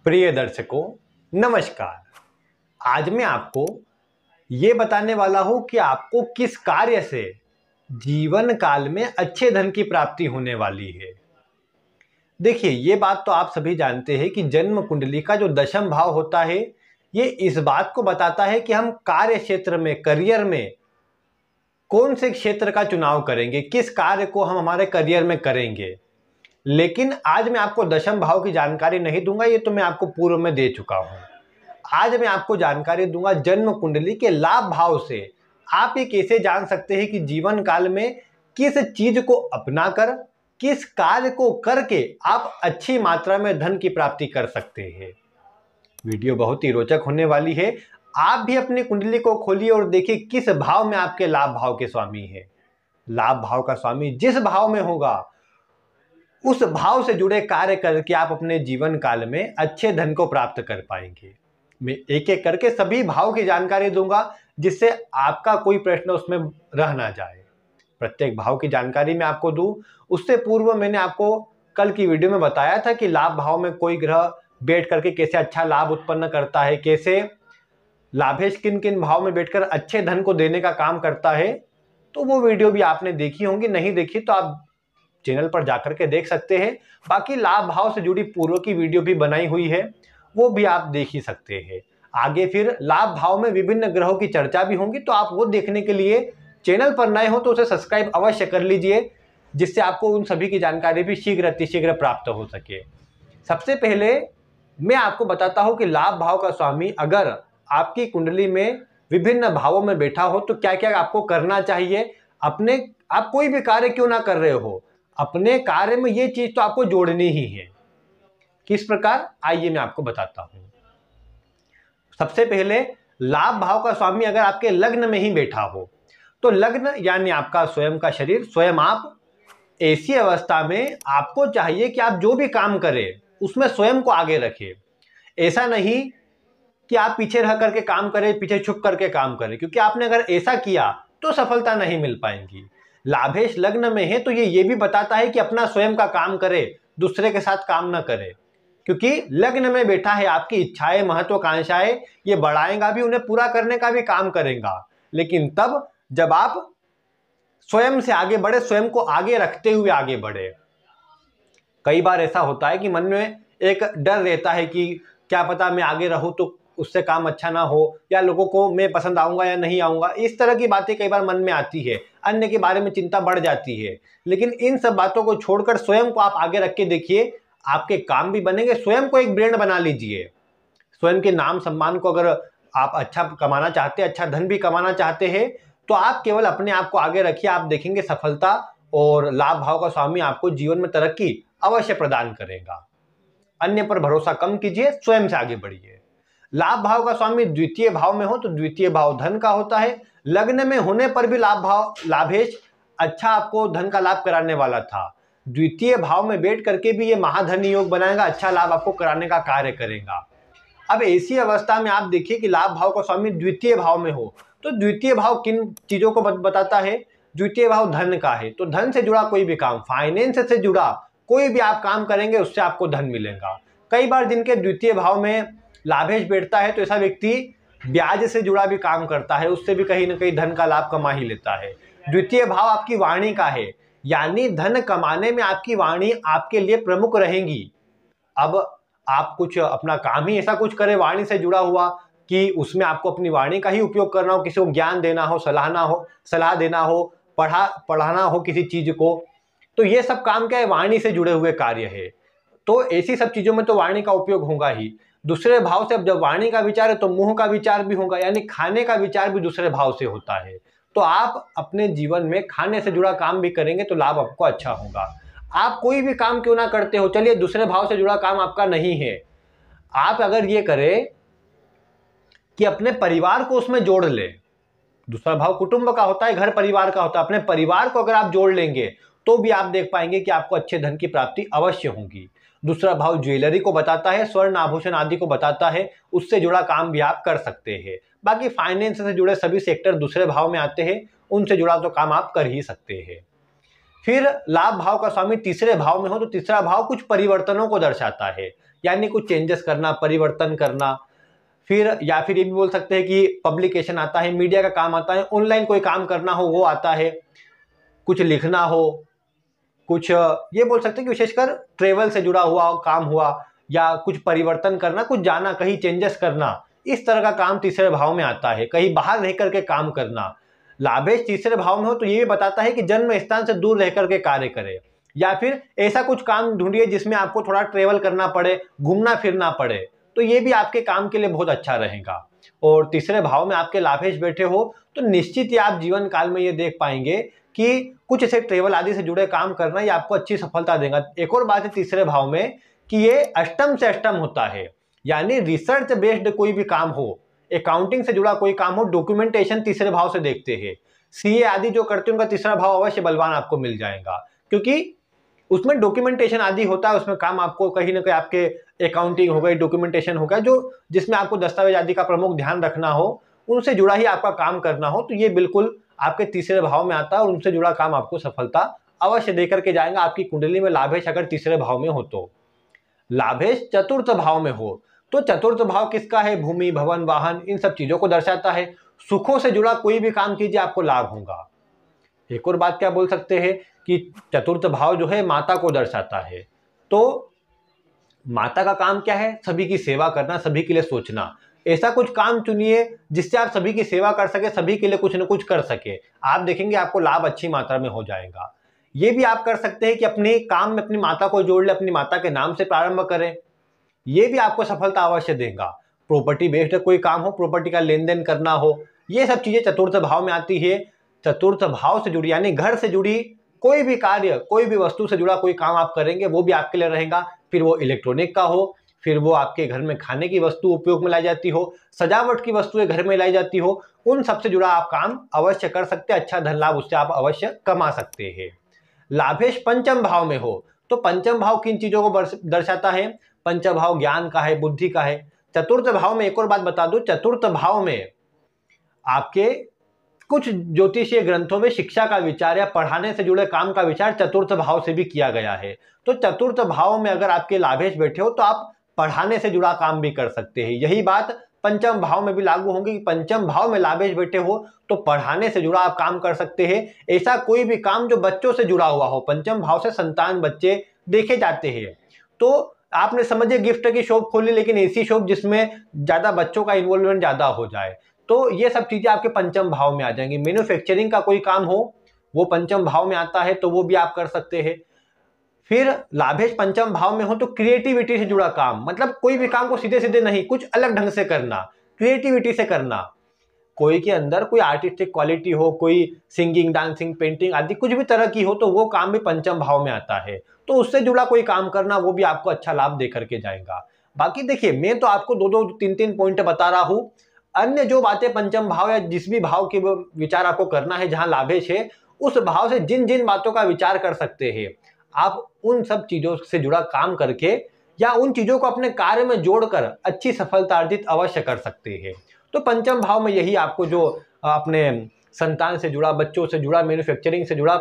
प्रिय दर्शकों, नमस्कार। आज मैं आपको ये बताने वाला हूं कि आपको किस कार्य से जीवन काल में अच्छे धन की प्राप्ति होने वाली है। देखिए, ये बात तो आप सभी जानते हैं कि जन्म कुंडली का जो दशम भाव होता है, ये इस बात को बताता है कि हम कार्य क्षेत्र में, करियर में कौन से क्षेत्र का चुनाव करेंगे, किस कार्य को हम हमारे करियर में करेंगे। लेकिन आज मैं आपको दशम भाव की जानकारी नहीं दूंगा, ये तो मैं आपको पूर्व में दे चुका हूं। आज मैं आपको जानकारी दूंगा जन्म कुंडली के लाभ भाव से आप ये कैसे जान सकते हैं कि जीवन काल में किस चीज को अपनाकर, किस कार्य को करके आप अच्छी मात्रा में धन की प्राप्ति कर सकते हैं। वीडियो बहुत ही रोचक होने वाली है। आप भी अपनी कुंडली को खोलिए और देखिए किस भाव में आपके लाभ भाव के स्वामी है। लाभ भाव का स्वामी जिस भाव में होगा, उस भाव से जुड़े कार्य करके आप अपने जीवन काल में अच्छे धन को प्राप्त कर पाएंगे। मैं एक एक करके सभी भाव की जानकारी दूंगा, जिससे आपका कोई प्रश्न उसमें रह ना जाए। प्रत्येक भाव की जानकारी मैं आपको दूं, उससे पूर्व मैंने आपको कल की वीडियो में बताया था कि लाभ भाव में कोई ग्रह बैठ करके कैसे अच्छा लाभ उत्पन्न करता है, कैसे लाभेश किन किन भाव में बैठकर अच्छे धन को देने का काम करता है। तो वो वीडियो भी आपने देखी होंगी, नहीं देखी तो आप चैनल पर जाकर के देख सकते हैं। बाकी लाभ भाव से जुड़ी पूर्व की वीडियो भी बनाई हुई है, वो भी आप देख ही सकते हैं। आगे फिर लाभ भाव में विभिन्न ग्रहों की चर्चा भी होंगी, तो आप वो देखने के लिए चैनल पर नए हो तो उसे सब्सक्राइब अवश्य कर लीजिए, जिससे आपको उन सभी की जानकारी भी शीघ्र अतिशीघ्र प्राप्त हो सके। सबसे पहले मैं आपको बताता हूं कि लाभ भाव का स्वामी अगर आपकी कुंडली में विभिन्न भावों में बैठा हो तो क्या क्या आपको करना चाहिए। आप कोई भी कार्य क्यों ना कर रहे हो, अपने कार्य में ये चीज तो आपको जोड़नी ही है। किस प्रकार, आइए मैं आपको बताता हूं। सबसे पहले लाभ भाव का स्वामी अगर आपके लग्न में ही बैठा हो, तो लग्न यानी आपका स्वयं का शरीर, स्वयं आप, ऐसी अवस्था में आपको चाहिए कि आप जो भी काम करें उसमें स्वयं को आगे रखें। ऐसा नहीं कि आप पीछे रह करके काम करें, पीछे छुप करके काम करें, क्योंकि आपने अगर ऐसा किया तो सफलता नहीं मिल पाएगी। लाभेश लग्न में है तो ये भी बताता है कि अपना स्वयं का काम करे, दूसरे के साथ काम ना करे, क्योंकि लग्न में बैठा है आपकी इच्छाएं, महत्वाकांक्षाएं ये बढ़ाएगा भी, उन्हें पूरा करने का भी काम करेगा। लेकिन तब जब आप स्वयं से आगे बढ़े, स्वयं को आगे रखते हुए आगे बढ़े। कई बार ऐसा होता है कि मन में एक डर रहता है कि क्या पता मैं आगे रहूं तो उससे काम अच्छा ना हो, या लोगों को मैं पसंद आऊंगा या नहीं आऊंगा। इस तरह की बातें कई बार मन में आती है, अन्य के बारे में चिंता बढ़ जाती है। लेकिन इन सब बातों को छोड़कर स्वयं को आप आगे रख के देखिए, आपके काम भी बनेंगे। स्वयं को एक ब्रांड बना लीजिए। स्वयं के नाम सम्मान को अगर आप अच्छा कमाना चाहते हैं, अच्छा धन भी कमाना चाहते हैं, तो आप केवल अपने आप को आगे रखिए। आप देखेंगे सफलता और लाभ भाव का स्वामी आपको जीवन में तरक्की अवश्य प्रदान करेगा। अन्य पर भरोसा कम कीजिए, स्वयं से आगे बढ़िए। लाभ भाव का स्वामी द्वितीय भाव में हो तो द्वितीय भाव धन का होता है। लग्न में होने पर भी लाभेश अच्छा आपको धन का लाभ कराने वाला था। द्वितीय भाव में बैठ करके भी ये महाधन योग बनाएगा, अच्छा लाभ आपको कराने का कार्य करेगा। अब ऐसी अवस्था में आप देखिए कि लाभ भाव का स्वामी द्वितीय भाव में हो, तो द्वितीय भाव किन चीजों को बताता है। द्वितीय भाव धन का है, तो धन से जुड़ा कोई भी काम, फाइनेंस से जुड़ा कोई भी आप काम करेंगे उससे आपको धन मिलेगा। कई बार जिनके द्वितीय भाव में लाभेश बैठता है तो ऐसा व्यक्ति ब्याज से जुड़ा भी काम करता है, उससे भी कहीं ना कहीं धन का लाभ कमा ही लेता है। द्वितीय भाव आपकी वाणी का है, यानी धन कमाने में आपकी वाणी आपके लिए प्रमुख रहेगी। अब आप कुछ अपना काम ही ऐसा कुछ करें वाणी से जुड़ा हुआ कि उसमें आपको अपनी वाणी का ही उपयोग करना हो, किसी को ज्ञान देना हो, सलाह देना हो, पढ़ाना हो किसी चीज को, तो ये सब काम क्या है, वाणी से जुड़े हुए कार्य है। तो ऐसी सब चीजों में तो वाणी का उपयोग होगा ही। दूसरे भाव से अब जब वाणी का विचार है तो मुंह का विचार भी होगा, यानी खाने का विचार भी दूसरे भाव से होता है। तो आप अपने जीवन में खाने से जुड़ा काम भी करेंगे तो लाभ आपको अच्छा होगा। आप कोई भी काम क्यों ना करते हो, चलिए दूसरे भाव से जुड़ा काम आपका नहीं है, आप अगर ये करें कि अपने परिवार को उसमें जोड़ ले। दूसरा भाव कुटुंब का होता है, घर परिवार का होता है। अपने परिवार को अगर आप जोड़ लेंगे तो भी आप देख पाएंगे कि आपको अच्छे धन की प्राप्ति अवश्य होगी। दूसरा भाव ज्वेलरी को बताता है, स्वर्ण आभूषण आदि को बताता है, उससे जुड़ा काम भी आप कर सकते हैं। बाकी फाइनेंस से जुड़े सभी सेक्टर दूसरे भाव में आते हैं, उनसे जुड़ा तो काम आप कर ही सकते हैं। फिर लाभ भाव का स्वामी तीसरे भाव में हो तो तीसरा भाव कुछ परिवर्तनों को दर्शाता है, यानी कुछ चेंजेस करना, परिवर्तन करना। फिर या फिर ये भी बोल सकते हैं कि पब्लिकेशन आता है, मीडिया का काम आता है, ऑनलाइन कोई काम करना हो वो आता है, कुछ लिखना हो, कुछ ये बोल सकते हैं कि विशेषकर ट्रेवल से जुड़ा हुआ काम हुआ, या कुछ परिवर्तन करना, कुछ जाना, कहीं चेंजेस करना, इस तरह का काम तीसरे भाव में आता है। कहीं बाहर रह करके काम करना। लाभेश तीसरे भाव में हो तो ये भी बताता है कि जन्म स्थान से दूर रह करके कार्य करे, या फिर ऐसा कुछ काम ढूंढिए जिसमें आपको थोड़ा ट्रेवल करना पड़े, घूमना फिरना पड़े, तो ये भी आपके काम के लिए बहुत अच्छा रहेगा। और तीसरे भाव में आपके लाभेश बैठे हो तो निश्चित ही आप जीवन काल में ये देख पाएंगे कि कुछ ऐसे ट्रेवल आदि से जुड़े काम करना ये आपको अच्छी सफलता देगा। एक और बात है तीसरे भाव में कि ये अष्टम से अष्टम होता है, यानी रिसर्च बेस्ड कोई भी काम हो, अकाउंटिंग से जुड़ा कोई काम हो, डॉक्यूमेंटेशन तीसरे भाव से देखते हैं। सीए आदि जो करते हैं उनका तीसरा भाव अवश्य बलवान आपको मिल जाएगा, क्योंकि उसमें डॉक्यूमेंटेशन आदि होता है, उसमें काम आपको कहीं ना कहीं आपके अकाउंटिंग हो गई, डॉक्यूमेंटेशन हो गया, जो जिसमें आपको दस्तावेज आदि का प्रमुख ध्यान रखना हो, उनसे जुड़ा ही आपका काम करना हो, तो ये बिल्कुल आपके तीसरे भाव में आता है और उनसे जुड़ा काम आपको सफलता अवश्य देकर के जाएगा। आपकी कुंडली में लाभेश अगर तीसरे भाव में हो तो। लाभेश चतुर्थ भाव में हो तो चतुर्थ भाव किसका है? भूमि, भवन, वाहन, इन सब चीजों को दर्शाता है। सुखों से जुड़ा कोई भी काम कीजिए आपको लाभ होगा। एक और बात क्या बोल सकते हैं कि चतुर्थ भाव जो है माता को दर्शाता है, तो माता का काम क्या है? सभी की सेवा करना, सभी के लिए सोचना। ऐसा कुछ काम चुनिए जिससे आप सभी की सेवा कर सके, सभी के लिए कुछ न कुछ कर सके, आप देखेंगे आपको लाभ अच्छी मात्रा में हो जाएगा। ये भी आप कर सकते हैं कि अपने काम में अपनी माता को जोड़ ले, अपनी माता के नाम से प्रारंभ करें, ये भी आपको सफलता अवश्य देगा। प्रॉपर्टी बेस्ड कोई काम हो, प्रॉपर्टी का लेन देन करना हो, ये सब चीजें चतुर्थ भाव में आती है। चतुर्थ भाव से जुड़ी यानी घर से जुड़ी कोई भी कार्य, कोई भी वस्तु से जुड़ा कोई काम आप करेंगे वो भी आपके लिए रहेगा। फिर वो इलेक्ट्रॉनिक का हो, फिर वो आपके घर में खाने की वस्तु उपयोग में लाई जाती हो, सजावट की वस्तुएं घर में लाई जाती हो, उन सबसे जुड़ा आप काम अवश्य कर सकते हैं। अच्छा धन लाभ उससे आप अवश्य कमा सकते हैं। लाभेश पंचम भाव में हो तो पंचम भाव किन चीजों को दर्शाता है? पंचम भाव ज्ञान का है, बुद्धि का है। चतुर्थ भाव में एक और बात बता दूं, चतुर्थ भाव में आपके कुछ ज्योतिषीय ग्रंथों में शिक्षा का विचार या पढ़ाने से जुड़े काम का विचार चतुर्थ भाव से भी किया गया है। तो चतुर्थ भाव में अगर आपके लाभेश बैठे हो तो आप पढ़ाने से जुड़ा काम भी कर सकते हैं। यही बात पंचम भाव में भी लागू होगी कि पंचम भाव में लाभेश बैठे हो तो पढ़ाने से जुड़ा आप काम कर सकते हैं। ऐसा कोई भी काम जो बच्चों से जुड़ा हुआ हो, पंचम भाव से संतान बच्चे देखे जाते हैं, तो आपने समझिए गिफ्ट की शॉप खोली, लेकिन ऐसी शॉप जिसमें ज्यादा बच्चों का इन्वॉल्वमेंट ज्यादा हो जाए, तो ये सब चीजें आपके पंचम भाव में आ जाएंगी। मैन्युफैक्चरिंग का कोई काम हो वो पंचम भाव में आता है तो वो भी आप कर सकते हैं। फिर लाभेश पंचम भाव में हो तो क्रिएटिविटी से जुड़ा काम, मतलब कोई भी काम को सीधे सीधे नहीं, कुछ अलग ढंग से करना, क्रिएटिविटी से करना। कोई के अंदर कोई आर्टिस्टिक क्वालिटी हो, कोई सिंगिंग, डांसिंग, पेंटिंग आदि कुछ भी तरह की हो, तो वो काम भी पंचम भाव में आता है। तो उससे जुड़ा कोई काम करना वो भी आपको अच्छा लाभ दे करके जाएगा। बाकी देखिए, मैं तो आपको दो दो तीन तीन पॉइंट बता रहा हूं। अन्य जो बातें पंचम भाव या जिस भी भाव के विचार आपको करना है, जहां लाभेश है, उस भाव से जिन जिन बातों का विचार कर सकते हैं, आप उन सब चीजों से जुड़ा काम करके या उन चीजों को अपने कार्य में जोड़कर अच्छी सफलता अर्जित अवश्य कर सकते हैं। तो पंचम भाव में यही आपको जो अपने संतान से जुड़ा, बच्चों से जुड़ा, मैन्युफैक्चरिंग से जुड़ा,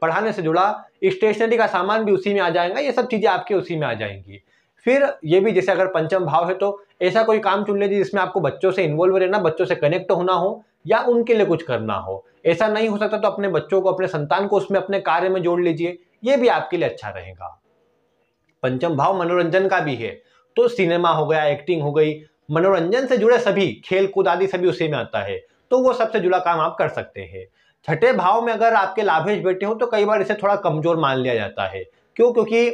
पढ़ाने से जुड़ा, स्टेशनरी का सामान भी उसी में आ जाएगा, ये सब चीजें आपके उसी में आ जाएंगी। फिर ये भी जैसे अगर पंचम भाव है तो ऐसा कोई काम चुन लीजिए जिसमें आपको बच्चों से इन्वॉल्व रहना, बच्चों से कनेक्ट होना हो या उनके लिए कुछ करना हो। ऐसा नहीं हो सकता तो अपने बच्चों को, अपने संतान को उसमें अपने कार्य में जोड़ लीजिए, ये भी आपके लिए अच्छा रहेगा। पंचम भाव मनोरंजन का भी है, तो सिनेमा हो गया, एक्टिंग हो गई, मनोरंजन से जुड़े सभी, खेल कूद आदि सभी उसी में आता है, तो वो सबसे जुड़ा काम आप कर सकते हैं। छठे भाव में अगर आपके लाभेश बैठे हो तो कई बार इसे थोड़ा कमजोर मान लिया जाता है। क्यों? क्योंकि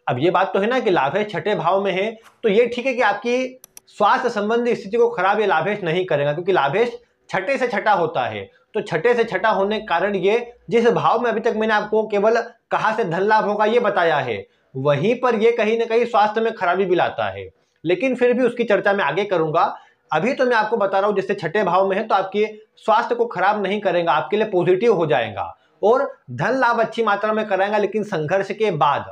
अब ये बात तो है ना कि लाभेश छठे भाव में है तो ये ठीक है कि आपकी स्वास्थ्य संबंधी स्थिति को खराब ये लाभेश नहीं करेगा, क्योंकि लाभेश छठे से छठा होता है। तो छठे से छठा होने के कारण ये जिस भाव में अभी तक मैंने आपको केवल कहां से धन लाभ होगा ये बताया है, वहीं पर ये कहीं ना कहीं स्वास्थ्य में खराबी भी लाता है। लेकिन फिर भी उसकी चर्चा मैं आगे करूंगा। अभी तो मैं आपको बता रहा हूं जिससे छठे भाव में है तो आपके स्वास्थ्य को खराब नहीं करेगा, आपके लिए पॉजिटिव हो जाएगा और धन लाभ अच्छी मात्रा में कराएगा। लेकिन संघर्ष के बाद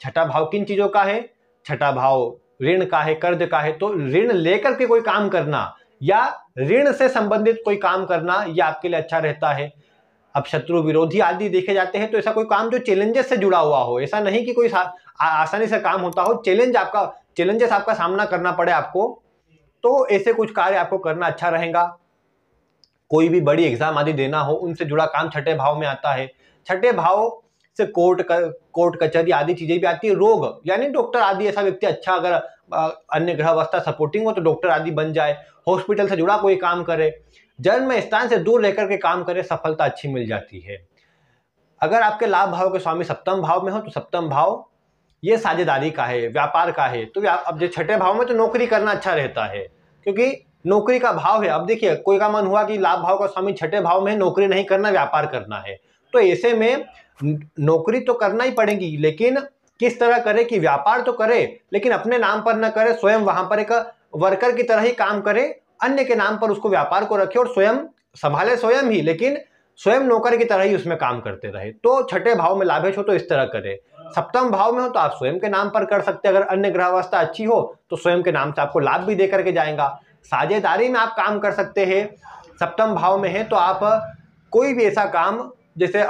छठा भाव किन चीजों का है? छठा भाव ऋण का है, कर्ज का है। तो ऋण लेकर के कोई काम करना या ऋण से संबंधित कोई काम करना, यह आपके लिए अच्छा रहता है। अब शत्रु विरोधी आदि देखे जाते हैं तो ऐसा कोई काम जो चैलेंजेस से जुड़ा हुआ हो, ऐसा नहीं कि कोई आसानी से काम होता हो, चैलेंजेस आपका सामना करना पड़े आपको, तो ऐसे कुछ कार्य आपको करना अच्छा रहेगा। कोई भी बड़ी एग्जाम आदि देना हो, उनसे जुड़ा काम छठे भाव में आता है। छठे भाव से कोर्ट कचहरी आदि चीजें भी आती है। रोग यानी डॉक्टर आदि, ऐसा व्यक्ति अच्छा अगर अन्य ग्रह अवस्था सपोर्टिंग हो तो डॉक्टर आदि बन जाए। हॉस्पिटल से जुड़ा कोई काम करे, जन्म स्थान से दूर रहकर के काम करे, सफलता अच्छी मिल जाती है। अगर आपके लाभ भाव के स्वामी सप्तम भाव में हो तो सप्तम भाव ये साझेदारी का है, व्यापार का है। तो अब जो छठे भाव में तो नौकरी करना अच्छा रहता है, क्योंकि नौकरी का भाव है। अब देखिए कोई का मन हुआ कि लाभ भाव का स्वामी छठे भाव में नौकरी नहीं करना, व्यापार करना है, तो ऐसे में नौकरी तो करना ही पड़ेगी, लेकिन किस तरह करे कि व्यापार तो करे लेकिन अपने नाम पर न करे, स्वयं वहां पर एक वर्कर की तरह ही काम करे, अन्य के नाम पर उसको व्यापार को रखे और स्वयं संभाले स्वयं ही, लेकिन स्वयं नौकर की तरह ही उसमें काम करते रहे। तो छठे भाव में लाभेश हो तो इस तरह करे। सप्तम भाव में हो तो आप स्वयं के नाम पर कर सकते हैं। अगर अन्य ग्रह अवस्था अच्छी हो तो स्वयं के नाम से आपको लाभ भी दे करके जाएगा। साझेदारी में आप काम कर सकते हैं। सप्तम भाव में है तो आप कोई भी ऐसा काम, जैसे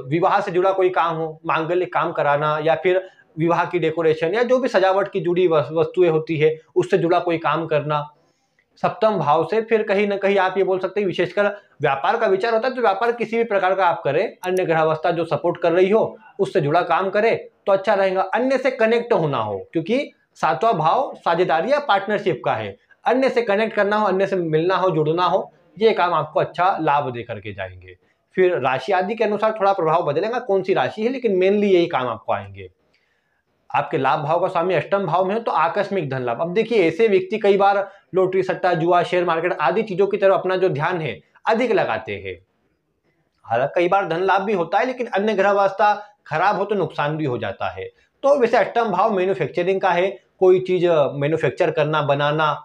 विवाह से जुड़ा कोई काम हो, मांगलिक काम कराना, या फिर विवाह की डेकोरेशन, या जो भी सजावट की जुड़ी वस्तुएं होती है उससे जुड़ा कोई काम करना सप्तम भाव से। फिर कहीं ना कहीं आप ये बोल सकते हैं, विशेषकर व्यापार का विचार होता है तो व्यापार किसी भी प्रकार का आप करें, अन्य ग्रह अवस्था जो सपोर्ट कर रही हो उससे जुड़ा काम करे तो अच्छा रहेगा। अन्य से कनेक्ट होना हो, क्योंकि सातवां भाव साझेदारी या पार्टनरशिप का है, अन्य से कनेक्ट करना हो, अन्य से मिलना हो, जुड़ना हो, ये काम आपको अच्छा लाभ दे करके जाएंगे। फिर राशि आदि के अनुसार थोड़ा प्रभाव बदलेगा कौन सी राशि है, लेकिन मेनली यही काम आपको आएंगे। आपके लाभ भाव का स्वामी अष्टम भाव में हो तो आकस्मिक धन लाभ। अब देखिए ऐसे व्यक्ति कई बार लॉटरी, सट्टा, जुआ, शेयर मार्केट आदि चीजों की तरफ अपना जो ध्यान है अधिक लगाते हैं। हालांकि कई बार धन लाभ भी होता है, लेकिन अन्य ग्रह अवस्था खराब हो तो नुकसान भी हो जाता है। तो वैसे अष्टम भाव मैन्युफैक्चरिंग का है, कोई चीज मैन्युफैक्चर करना, बनाना,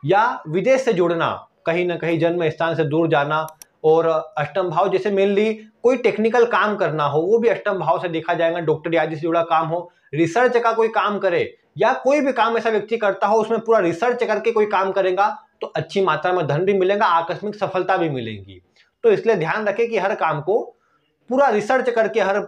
या विदेश से जुड़ना, कहीं ना कहीं जन्म स्थान से दूर जाना। और अष्टम भाव जैसे मेनली कोई टेक्निकल काम करना हो वो भी अष्टम भाव से देखा जाएगा। डॉक्टरी आदि से जुड़ा काम हो, रिसर्च का कोई काम करे, या कोई भी काम ऐसा व्यक्ति करता हो उसमें पूरा रिसर्च करके कोई काम करेगा तो अच्छी मात्रा में धन भी मिलेगा, आकस्मिक सफलता भी मिलेगी। तो इसलिए ध्यान रखें कि हर काम को पूरा रिसर्च करके, हर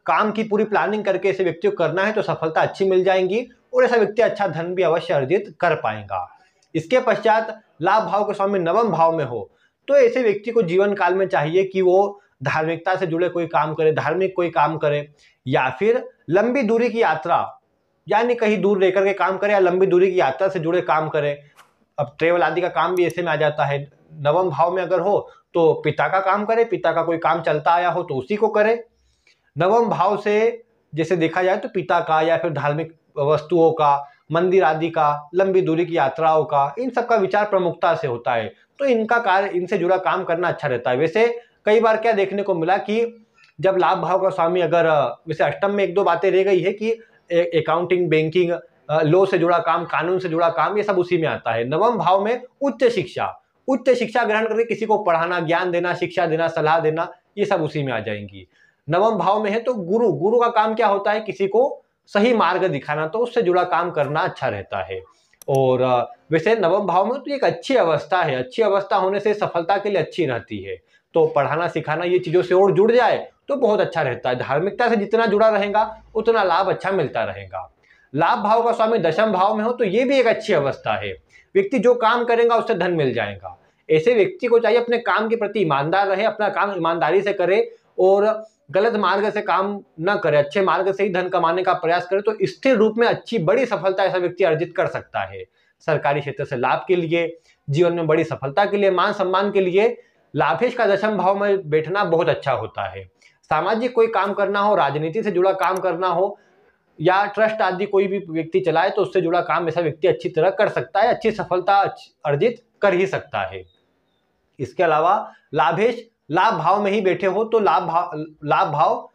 काम की पूरी प्लानिंग करके ऐसे व्यक्ति को करना है तो सफलता अच्छी मिल जाएंगी और ऐसा व्यक्ति अच्छा धन भी अवश्य अर्जित कर पाएगा। इसके पश्चात लाभ भाव के स्वामी नवम भाव में हो तो ऐसे व्यक्ति को जीवन काल में चाहिए कि वो धार्मिकता से जुड़े कोई काम करे, धार्मिक कोई काम करे, या फिर लंबी दूरी की यात्रा यानी कहीं दूर रहकर के काम करे, या लंबी दूरी की यात्रा से जुड़े काम करे। अब ट्रेवल आदि का काम भी ऐसे में आ जाता है। नवम भाव में अगर हो तो पिता का काम करे, पिता का कोई काम चलता आया हो तो उसी को करे। नवम भाव से जैसे देखा जाए तो पिता का या फिर धार्मिक वस्तुओं का, मंदिर आदि का, लंबी दूरी की यात्राओं का, इन सब का विचार प्रमुखता से होता है, तो इनका कार्य, इनसे जुड़ा काम करना अच्छा रहता है। वैसे कई बार क्या देखने को मिला कि जब लाभ भाव का स्वामी अगर, वैसे अष्टम में एक दो बातें रह गई है कि अकाउंटिंग, बैंकिंग, लॉ से जुड़ा काम, कानून से जुड़ा काम, ये सब उसी में आता है। नवम भाव में उच्च शिक्षा ग्रहण करके किसी को पढ़ाना, ज्ञान देना, शिक्षा देना, सलाह देना, ये सब उसी में आ जाएंगी। नवम भाव में है तो गुरु का काम क्या होता है, किसी को सही मार्ग दिखाना, तो उससे जुड़ा काम करना अच्छा रहता है। और वैसे नवम भाव में तो एक अच्छी अवस्था है, अच्छी अवस्था होने से सफलता के लिए अच्छी रहती है। तो पढ़ाना सिखाना ये चीजों से और जुड़ जाए तो बहुत अच्छा रहता है। धार्मिकता से जितना जुड़ा रहेगा उतना लाभ अच्छा मिलता रहेगा। लाभ भाव का स्वामी दशम भाव में हो तो ये भी एक अच्छी अवस्था है। व्यक्ति जो काम करेगा उससे धन मिल जाएगा। ऐसे व्यक्ति को चाहिए अपने काम के प्रति ईमानदार रहे, अपना काम ईमानदारी से करे और गलत मार्ग से काम न करे, अच्छे मार्ग से ही धन कमाने का प्रयास करे तो स्थिर रूप में अच्छी बड़ी सफलता ऐसा व्यक्ति अर्जित कर सकता है। सरकारी क्षेत्र से लाभ के लिए, जीवन में बड़ी सफलता के लिए, मान सम्मान के लिए लाभेश का दशम भाव में बैठना बहुत अच्छा होता है। सामाजिक कोई काम करना हो, राजनीति से जुड़ा काम करना हो, या ट्रस्ट आदि कोई भी व्यक्ति चलाए तो उससे जुड़ा काम ऐसा व्यक्ति अच्छी तरह कर सकता है, अच्छी सफलता अर्जित कर ही सकता है। इसके अलावा लाभेश लाभ भाव में ही बैठे हो तो लाभ भाव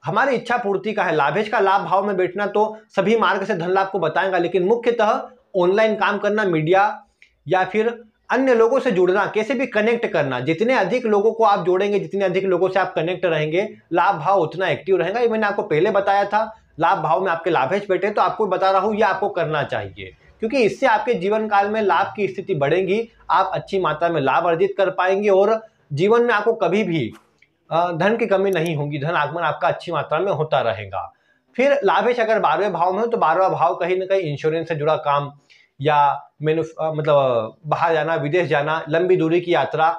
हमारी इच्छा पूर्ति का है। लाभेश का लाभ भाव में बैठना तो सभी मार्ग से धन लाभ को बताएगा, लेकिन मुख्यतः ऑनलाइन काम करना, मीडिया या फिर अन्य लोगों से जुड़ना, कैसे भी कनेक्ट करना, जितने अधिक लोगों को आप जोड़ेंगे, जितने अधिक लोगों से आप कनेक्ट रहेंगे, लाभ भाव उतना एक्टिव रहेगा। ये मैंने आपको पहले बताया था। लाभ भाव में आपके लाभेश बैठे तो आपको बता रहा हूं ये आपको करना चाहिए, क्योंकि इससे आपके जीवन काल में लाभ की स्थिति बढ़ेगी, आप अच्छी मात्रा में लाभ अर्जित कर पाएंगे और जीवन में आपको कभी भी धन की कमी नहीं होगी, धन आगमन आपका अच्छी मात्रा में होता रहेगा। फिर लाभेश अगर 12वें भाव में हो तो 12वां भाव कहीं ना कहीं इंश्योरेंस से जुड़ा काम या मतलब बाहर जाना, विदेश जाना, लंबी दूरी की यात्रा,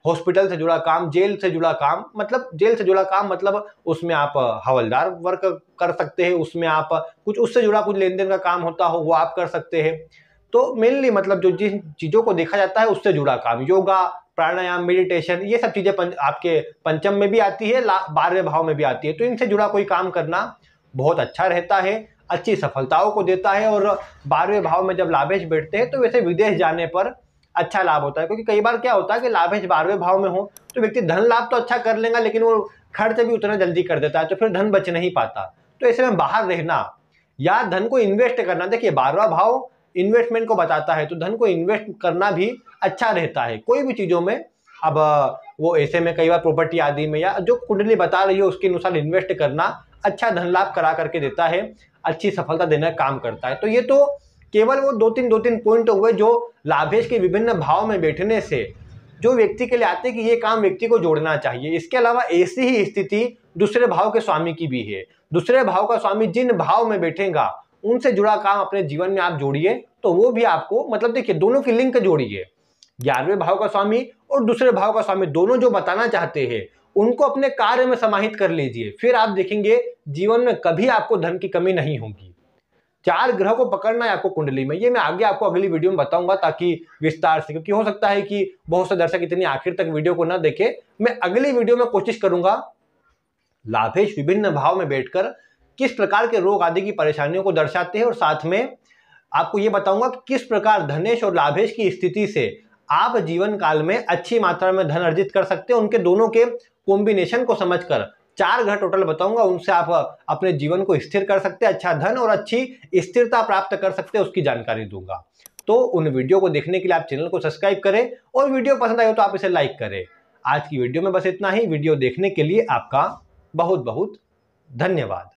हॉस्पिटल से जुड़ा काम, जेल से जुड़ा काम, मतलब जेल से जुड़ा काम मतलब उसमें आप हवलदार वर्क कर सकते हैं, उसमें आप कुछ उससे जुड़ा कुछ लेन देन का काम होता हो वो आप कर सकते हैं। तो मेनली मतलब जो जिन चीजों को देखा जाता है उससे जुड़ा काम, योगा, प्राणायाम, मेडिटेशन, ये सब चीजें आपके पंचम में भी आती है, 12वें भाव में भी आती है। तो इनसे जुड़ा कोई काम करना बहुत अच्छा रहता है, अच्छी सफलताओं को देता है। और 12वें भाव में जब लाभेश बैठते हैं तो वैसे विदेश जाने पर अच्छा लाभ होता है, क्योंकि कई बार क्या होता है कि लाभेश 12वें भाव में हो तो व्यक्ति धन लाभ तो अच्छा कर लेगा लेकिन वो खर्च भी उतना जल्दी कर देता है, तो फिर धन बच नहीं पाता। तो ऐसे में बाहर रहना या धन को इन्वेस्ट करना, देखिए 12वां भाव इन्वेस्टमेंट को बताता है, तो धन को इन्वेस्ट करना भी अच्छा रहता है कोई भी चीजों में। अब वो ऐसे में कई बार प्रॉपर्टी आदि में या जो कुंडली बता रही है उसके अनुसार इन्वेस्ट करना अच्छा धन लाभ करा करके देता है, अच्छी सफलता देने का काम करता है। तो ये तो केवल वो दो तीन पॉइंट हुए जो लाभेश के विभिन्न भाव में बैठने से जो व्यक्ति के लिए आते हैं कि ये काम व्यक्ति को जोड़ना चाहिए। इसके अलावा ऐसी ही स्थिति दूसरे भाव के स्वामी की भी है। दूसरे भाव का स्वामी जिन भाव में बैठेगा उनसे जुड़ा काम अपने जीवन में आप जोड़िए तो वो भी आपको, मतलब देखिए दोनों की लिंक जोड़िए, 11वें भाव का स्वामी और दूसरे भाव का स्वामी दोनों जो बताना चाहते हैं उनको अपने कार्य में समाहित कर लीजिए, फिर आप देखेंगे जीवन में कभी आपको धन की कमी नहीं होगी। 4 ग्रह को पकड़ना है आपको कुंडली में, ये मैं आगे आपको अगली वीडियो में बताऊंगा ताकि विस्तार से, क्योंकि हो सकता है कि बहुत से दर्शक इतनी आखिर तक वीडियो को ना देखे। मैं अगली वीडियो में कोशिश करूंगा लाभेश विभिन्न भाव में बैठकर किस प्रकार के रोग आदि की परेशानियों को दर्शाते हैं, और साथ में आपको ये बताऊंगा कि किस प्रकार धनेश और लाभेश की स्थिति से आप जीवन काल में अच्छी मात्रा में धन अर्जित कर सकते हैं। उनके दोनों के कॉम्बिनेशन को समझकर 4 ग्रह टोटल बताऊंगा, उनसे आप अपने जीवन को स्थिर कर सकते हैं, अच्छा धन और अच्छी स्थिरता प्राप्त कर सकते हैं, उसकी जानकारी दूंगा। तो उन वीडियो को देखने के लिए आप चैनल को सब्सक्राइब करें और वीडियो पसंद आए तो आप इसे लाइक करें। आज की वीडियो में बस इतना ही। वीडियो देखने के लिए आपका बहुत बहुत धन्यवाद।